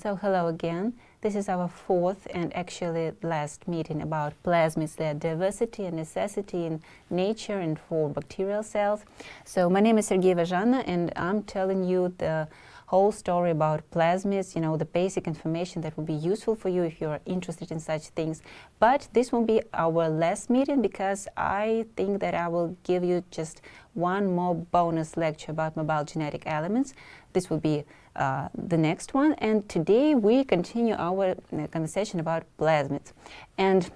So hello again. This is our fourth and actually last meeting about plasmids, their diversity and necessity in nature and for bacterial cells. So my name is Sергeyeva Жанна, and I'm telling you the whole story about plasmids, the basic information that will be useful for you if you're interested in such things. But this will be our last meeting because I think that I will give you just one more bonus lecture about mobile genetic elements. This will be the next one, and today we continue our conversation about plasmids. And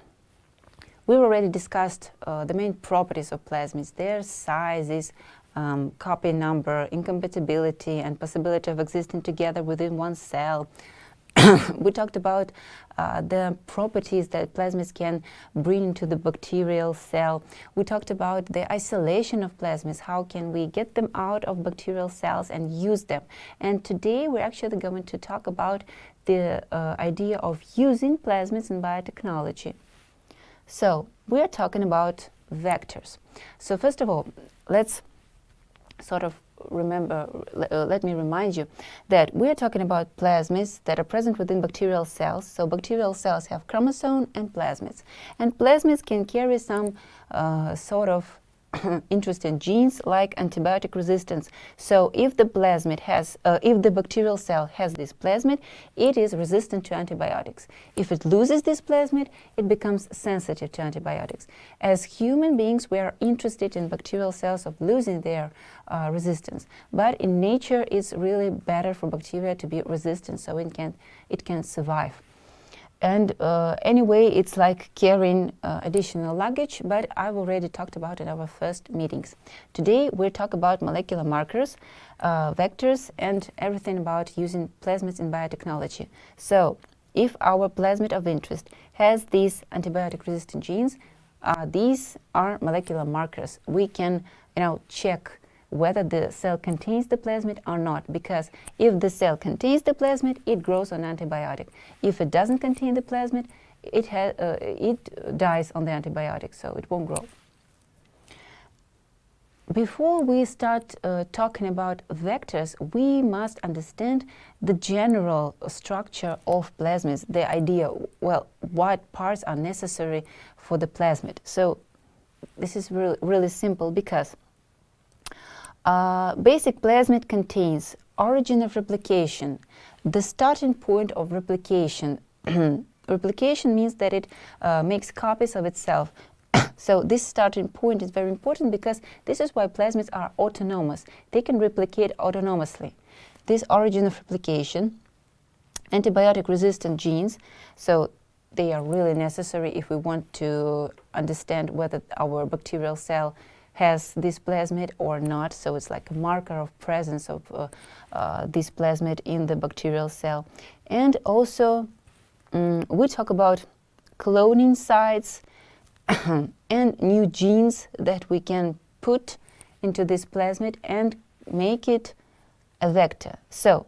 we already discussed the main properties of plasmids, their sizes, copy number, incompatibility, and possibility of existing together within one cell. We talked about the properties that plasmids can bring into the bacterial cell. We talked about the isolation of plasmids, how can we get them out of bacterial cells and use them. And today we're actually going to talk about the idea of using plasmids in biotechnology. So we're talking about vectors. So first of all, let's sort of let me remind you that we are talking about plasmids that are present within bacterial cells. So bacterial cells have chromosome and plasmids. And plasmids can carry some sort of interesting genes like antibiotic resistance. So if the plasmid has, if the bacterial cell has this plasmid, it is resistant to antibiotics. If it loses this plasmid, it becomes sensitive to antibiotics. As human beings, we are interested in bacterial cells of losing their resistance. But in nature, it's really better for bacteria to be resistant so it can survive. And anyway, it's like carrying additional luggage, but I've already talked about it in our first meetings. Today, we'll talk about molecular markers, vectors, and everything about using plasmids in biotechnology. So, if our plasmid of interest has these antibiotic-resistant genes, these are molecular markers. We can, check whether the cell contains the plasmid or not, because if the cell contains the plasmid, it grows on antibiotic. If it doesn't contain the plasmid, it dies on the antibiotic, so it won't grow. Before we start talking about vectors, we must understand the general structure of plasmids, the idea, well, what parts are necessary for the plasmid. So this is really simple because basic plasmid contains origin of replication, the starting point of replication. Replication means that it makes copies of itself. So this starting point is very important because this is why plasmids are autonomous. They can replicate autonomously. This origin of replication, antibiotic-resistant genes, so they are really necessary if we want to understand whether our bacterial cell has this plasmid or not. So it's like a marker of presence of this plasmid in the bacterial cell. And also we talk about cloning sites and new genes that we can put into this plasmid and make it a vector. So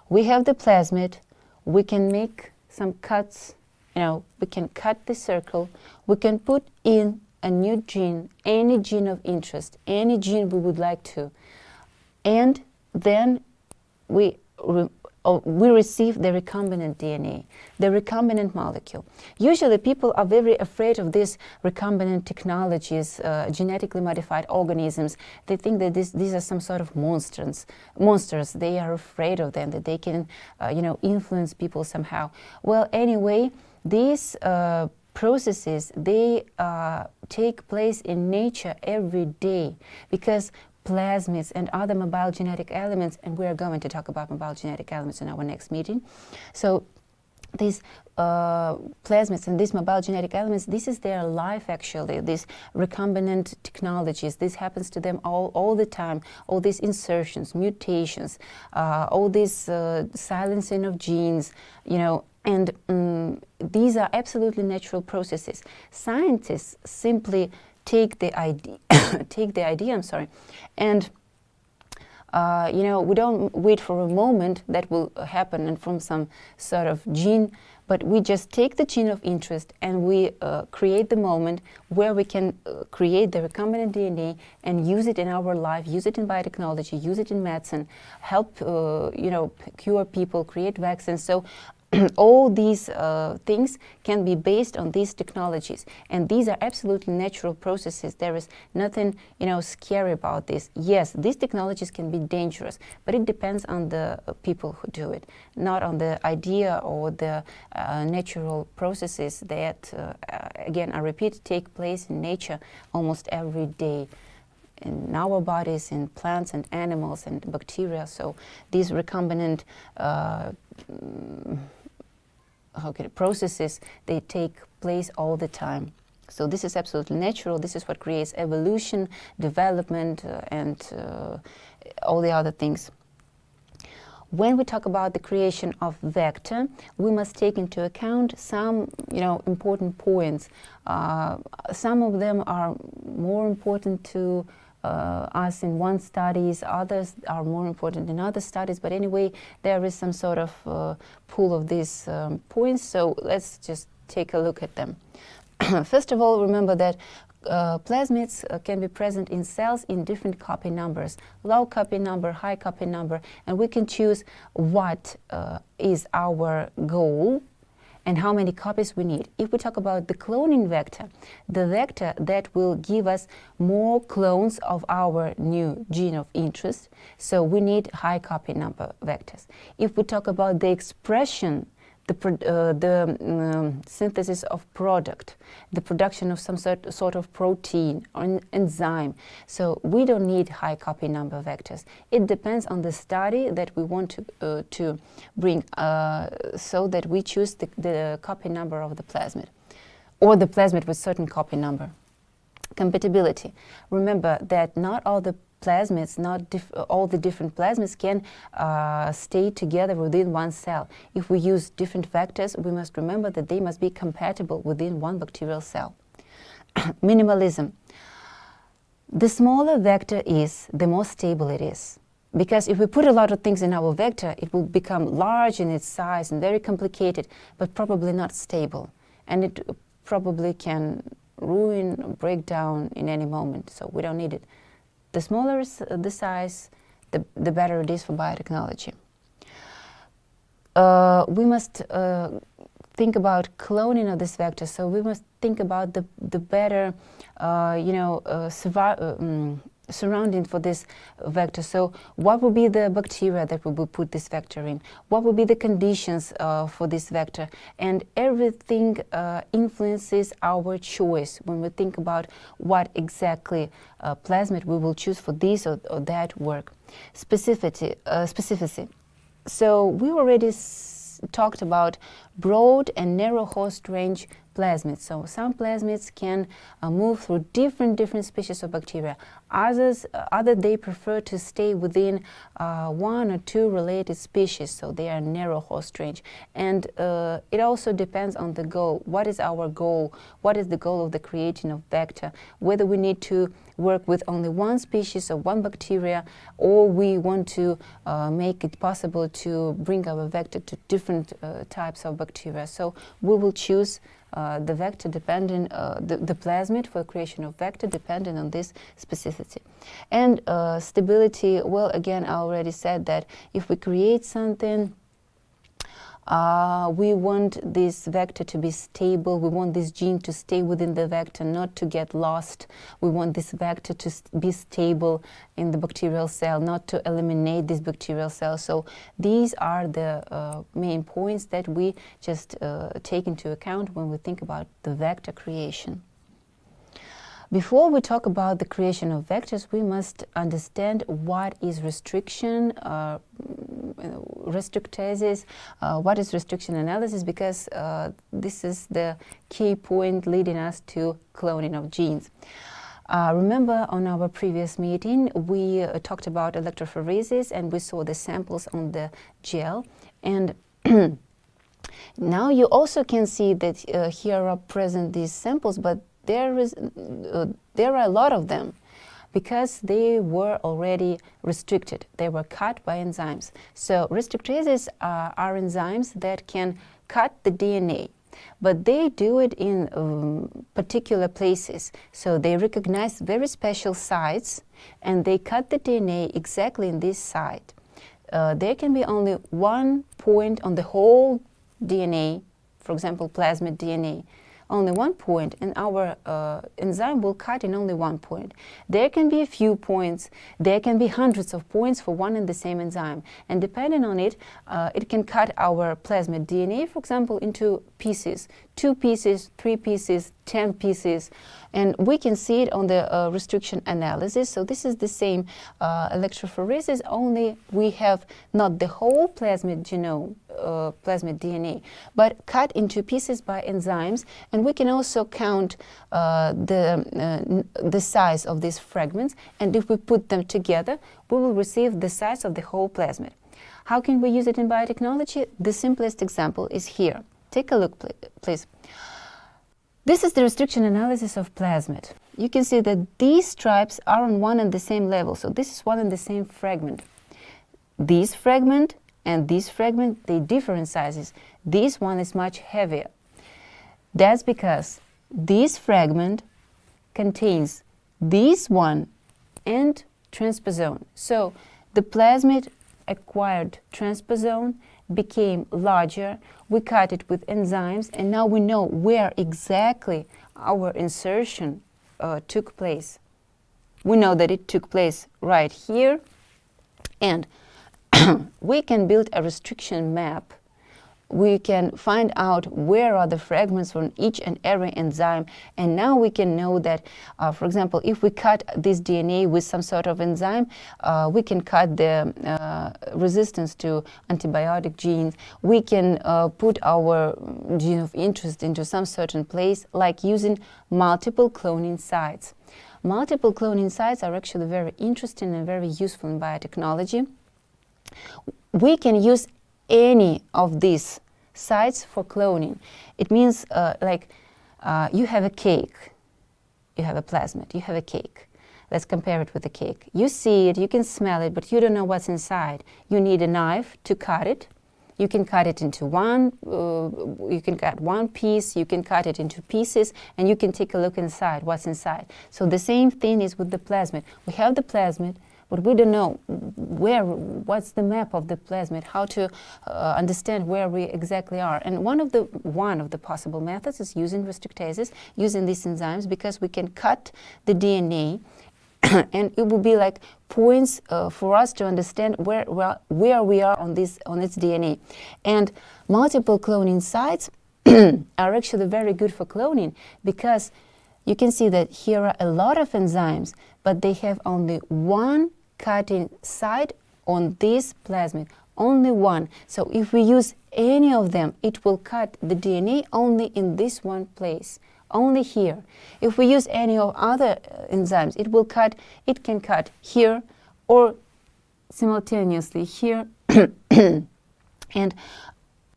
we have the plasmid, we can make some cuts, we can cut the circle, we can put in a new gene, any gene of interest, any gene we would like to, and then we receive the recombinant DNA, the recombinant molecule. Usually people are very afraid of these recombinant technologies, genetically modified organisms. They think that these are some sort of monsters. They are afraid of them, that they can influence people somehow. Well, anyway, these processes, they take place in nature every day because plasmids and other mobile genetic elements, and we are going to talk about mobile genetic elements in our next meeting. So these plasmids and these mobile genetic elements, this is their life actually, these recombinant technologies. This happens to them all the time, all these insertions, mutations, all this silencing of genes, and these are absolutely natural processes. Scientists simply take the idea, and we don't wait for a moment that will happen and from some sort of gene, but we just take the gene of interest and we create the moment where we can create the recombinant DNA and use it in our life, use it in biotechnology, use it in medicine, help cure people, create vaccines. So all these things can be based on these technologies, and these are absolutely natural processes. There is nothing scary about this. Yes, these technologies can be dangerous, but it depends on the people who do it, not on the idea or the natural processes that again, I repeat, take place in nature almost every day in our bodies, in plants and animals and bacteria. So these recombinant processes, they take place all the time. So this is absolutely natural. This is what creates evolution, development, and all the other things. When we talk about the creation of vector, we must take into account some important points. Some of them are more important to us in one studies, others are more important in other studies, but anyway, there is some sort of pool of these points, so let's just take a look at them. First of all, remember that plasmids can be present in cells in different copy numbers, low copy number, high copy number, and we can choose what is our goal and how many copies we need. If we talk about the cloning vector, the vector that will give us more clones of our new gene of interest, so we need high copy number vectors. If we talk about the expression, the synthesis of product, the production of some sort of protein or an enzyme, so we don't need high copy number vectors. It depends on the study that we want to bring, so that we choose the copy number of the plasmid, or the plasmid with certain copy number. Compatibility. Remember that not all the plasmids, all the different plasmids can stay together within one cell. If we use different vectors, we must remember that they must be compatible within one bacterial cell. Minimalism. The smaller vector is, the more stable it is. Because if we put a lot of things in our vector, it will become large in its size and very complicated, but probably not stable. And it probably can ruin or break down in any moment, so we don't need it. The smaller the size, the better it is for biotechnology. We must think about cloning of this vector, so we must think about the better surrounding for this vector. So what will be the bacteria that we will put this vector in? What will be the conditions for this vector? And everything influences our choice when we think about what exactly plasmid we will choose for this or that work. Specificity. So we already talked about broad and narrow host range plasmids. So some plasmids can move through different species of bacteria. Others they prefer to stay within one or two related species, so they are narrow host range. And it also depends on the goal. What is our goal? What is the goal of the creation of vector? Whether we need to work with only one species or one bacteria, or we want to make it possible to bring our vector to different types of bacteria. So we will choose the vector depending, the plasmid for creation of vector depending on this specificity. And stability, well, again, I already said that if we create something, we want this vector to be stable. We want this gene to stay within the vector, not to get lost. We want this vector to be stable in the bacterial cell, not to eliminate this bacterial cell. So these are the main points that we just take into account when we think about the vector creation. Before we talk about the creation of vectors, we must understand what is restriction, restrictases, what is restriction analysis, because this is the key point leading us to cloning of genes. Remember on our previous meeting, we talked about electrophoresis and we saw the samples on the gel. And now you also can see that here are present these samples, but there are a lot of them. because they were already restricted. They were cut by enzymes. So restrictases are enzymes that can cut the DNA, but they do it in particular places. So they recognize very special sites and they cut the DNA exactly in this site. There can be only one point on the whole DNA, for example, plasmid DNA, only one point, and our enzyme will cut in only one point. There can be a few points, there can be hundreds of points for one and the same enzyme, and depending on it, it can cut our plasmid DNA, for example, into pieces, 2 pieces, 3 pieces, 10 pieces, and we can see it on the restriction analysis. So this is the same electrophoresis, only we have not the whole plasmid genome, plasmid DNA, but cut into pieces by enzymes, and we can also count the size of these fragments, and if we put them together, we will receive the size of the whole plasmid. How can we use it in biotechnology? The simplest example is here. Take a look, please. This is the restriction analysis of plasmid. You can see that these stripes are on one and the same level, so this is one and the same fragment. This fragment and this fragment, they differ in sizes. This one is much heavier. That's because this fragment contains this one and transposon. So the plasmid acquired transposon, became larger, we cut it with enzymes, and now we know where exactly our insertion took place. We know that it took place right here, and we can build a restriction map. We can find out where are the fragments from each and every enzyme, and now we can know that, for example, if we cut this DNA with some sort of enzyme, we can cut the resistance to antibiotic genes. We can put our gene of interest into some certain place, like using multiple cloning sites. Multiple cloning sites are actually very interesting and very useful in biotechnology. We can use any of these sites for cloning. It means you have a cake, you have a plasmid, you have a cake. Let's compare it with a cake. You see it, you can smell it, but you don't know what's inside. You need a knife to cut it. You can cut it into you can cut one piece, you can cut it into pieces, and you can take a look inside, what's inside. So the same thing is with the plasmid. We have the plasmid, but we don't know what's the map of the plasmid, how to understand where we exactly are. And one of the possible methods is using restrictases, using these enzymes, because we can cut the DNA, and it will be like points for us to understand where we are on its DNA. And multiple cloning sites are actually very good for cloning, because you can see that here are a lot of enzymes, but they have only one cutting site on this plasmid, only one. So if we use any of them, it will cut the DNA only in this one place, only here. If we use any of other enzymes, it can cut here or simultaneously here, and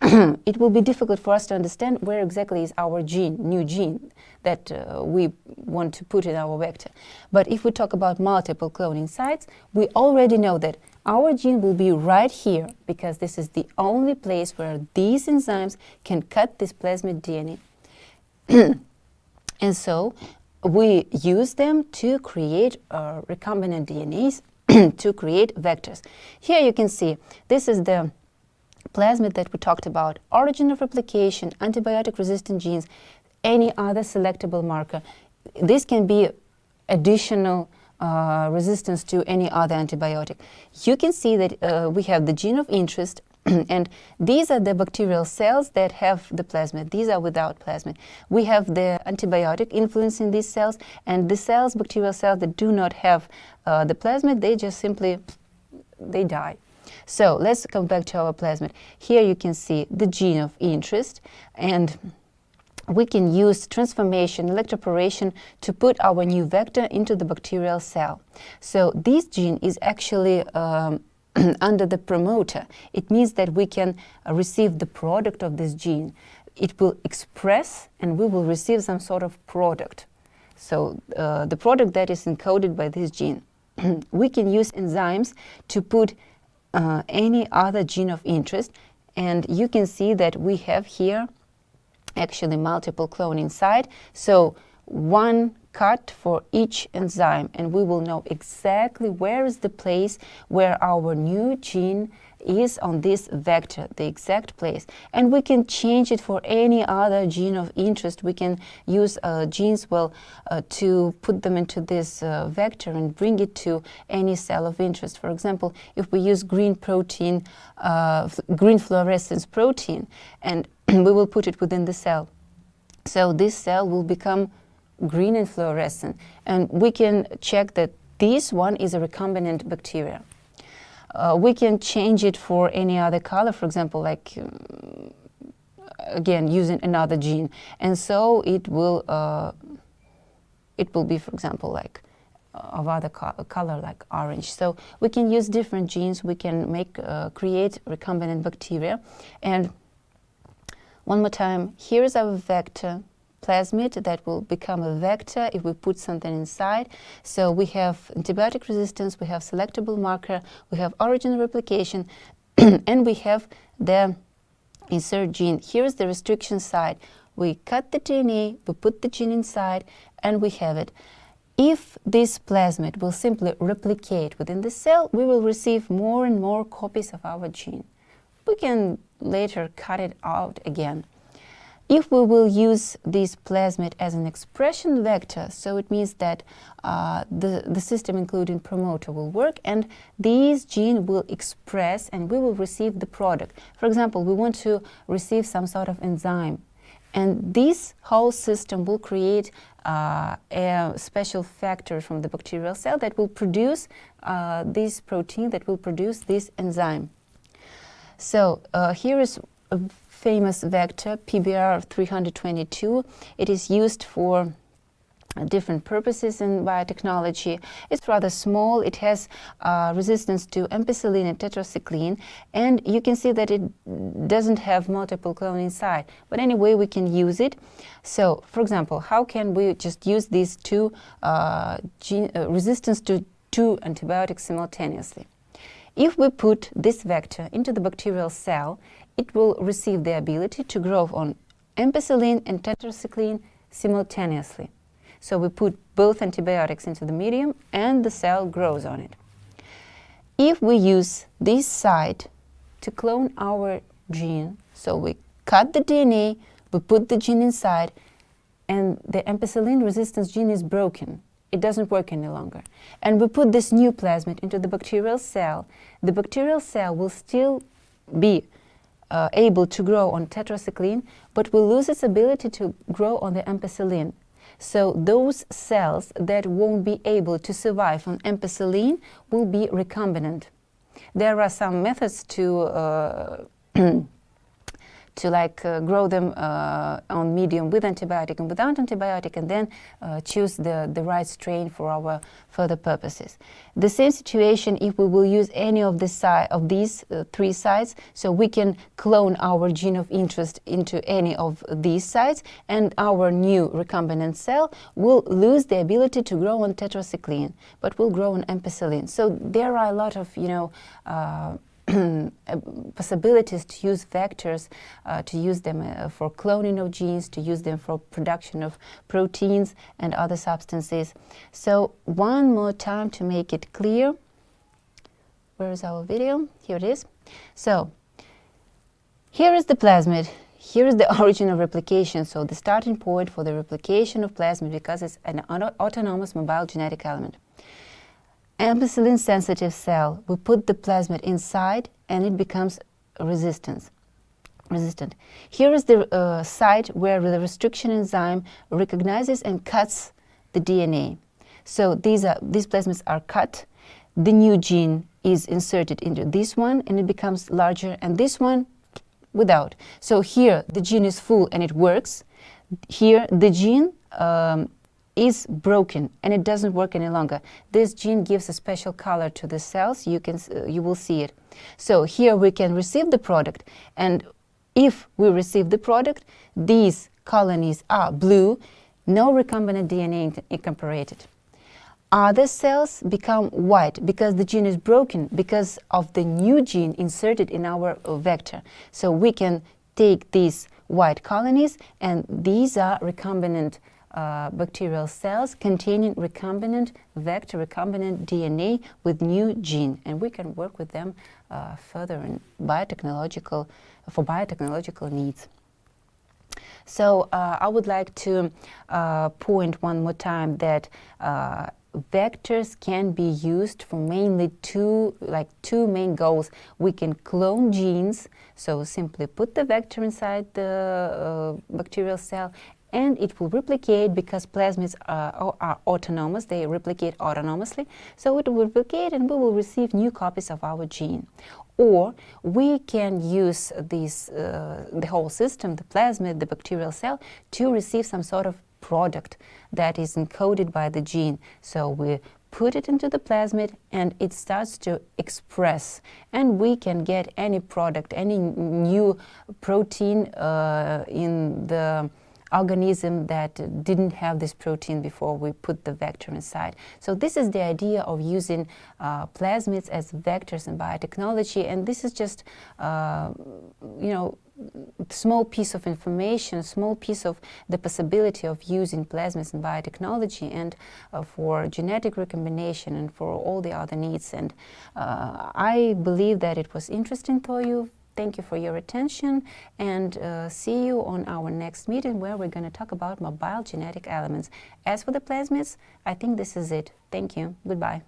it will be difficult for us to understand where exactly is our new gene that we want to put in our vector. But if we talk about multiple cloning sites, we already know that our gene will be right here, because this is the only place where these enzymes can cut this plasmid DNA. And so we use them to create recombinant DNAs, to create vectors. Here you can see, this is the plasmid that we talked about, origin of replication, antibiotic-resistant genes, any other selectable marker. This can be additional resistance to any other antibiotic. You can see that we have the gene of interest, and these are the bacterial cells that have the plasmid. These are without plasmid. We have the antibiotic influence in these cells, and the cells, bacterial cells that do not have the plasmid, they just simply, they die. So let's come back to our plasmid. Here you can see the gene of interest, and we can use transformation, electroporation to put our new vector into the bacterial cell. So this gene is actually under the promoter. It means that we can receive the product of this gene. It will express, and we will receive some sort of product. So the product that is encoded by this gene. We can use enzymes to put any other gene of interest, and you can see that we have here actually multiple cloning site. So one cut for each enzyme, and we will know exactly where is the place where our new gene is on this vector, the exact place. And we can change it for any other gene of interest. We can use genes to put them into this vector and bring it to any cell of interest. For example, if we use green protein, green fluorescence protein, and we will put it within the cell. So this cell will become green and fluorescent, and we can check that this one is a recombinant bacteria. We can change it for any other color, for example, like again using another gene, and so it will be, for example, like of other color like orange. So we can use different genes. We can create recombinant bacteria. And one more time, here is our vector plasmid that will become a vector if we put something inside. So we have antibiotic resistance, we have selectable marker, we have origin replication, and we have the insert gene. Here is the restriction site. We cut the DNA, we put the gene inside, and we have it. If this plasmid will simply replicate within the cell, we will receive more and more copies of our gene. We can later cut it out again. If we will use this plasmid as an expression vector, so it means that the system including promoter will work, and these gene will express and we will receive the product. For example, we want to receive some sort of enzyme, and this whole system will create a special factor from the bacterial cell that will produce this protein, that will produce this enzyme. So here is a famous vector, PBR 322. It is used for different purposes in biotechnology. It's rather small. It has resistance to ampicillin and tetracycline, and you can see that it doesn't have multiple cloning site. But anyway, we can use it. So, for example, how can we just use these two resistance to two antibiotics simultaneously? If we put this vector into the bacterial cell, it will receive the ability to grow on ampicillin and tetracycline simultaneously. So we put both antibiotics into the medium and the cell grows on it. If we use this site to clone our gene, so we cut the DNA, we put the gene inside, and the ampicillin resistance gene is broken. It doesn't work any longer. And we put this new plasmid into the bacterial cell. The bacterial cell will still be able to grow on tetracycline, but will lose its ability to grow on the ampicillin. So those cells that won't be able to survive on ampicillin will be recombinant. There are some methods to grow them on medium with antibiotic and without antibiotic, and then choose the right strain for our further purposes. The same situation if we will use any of these three sites, so we can clone our gene of interest into any of these sites, and our new recombinant cell will lose the ability to grow on tetracycline, but will grow on ampicillin. So there are a lot of, possibilities to use vectors, to use them for cloning of genes, to use them for production of proteins and other substances. So one more time to make it clear. Where is our video? Here it is. So here is the plasmid. Here is the origin of replication, so the starting point for the replication of plasmid, because it's an autonomous mobile genetic element. Ampicillin sensitive cell, we put the plasmid inside and it becomes resistant. Here is the site where the restriction enzyme recognizes and cuts the DNA. So these plasmids are cut, the new gene is inserted into this one and it becomes larger, and this one without. So here the gene is full and it works. Here the gene is broken and it doesn't work any longer. This gene gives a special color to the cells. You will see it. So here we can receive the product, and if we receive the product, these colonies are blue. no recombinant DNA incorporated. Other cells become white because the gene is broken, because of the new gene inserted in our vector. So we can take these white colonies, and these are recombinant bacterial cells containing recombinant vector, recombinant DNA with new gene, and we can work with them further in for biotechnological needs. So I would like to point one more time that vectors can be used for mainly two main goals. We can clone genes, so simply put the vector inside the bacterial cell, and it will replicate because plasmids are autonomous, they replicate autonomously, so it will replicate and we will receive new copies of our gene. Or we can use the whole system, the plasmid, the bacterial cell, to receive some sort of product that is encoded by the gene. So we put it into the plasmid and it starts to express, and we can get any product, any new protein in the organism that didn't have this protein before we put the vector inside. So this is the idea of using plasmids as vectors in biotechnology, and this is just small piece of information, small piece of the possibility of using plasmids in biotechnology and for genetic recombination and for all the other needs. And I believe that it was interesting for you. Thank you for your attention, and see you on our next meeting where we're going to talk about mobile genetic elements. As for the plasmids, I think this is it. Thank you. Goodbye.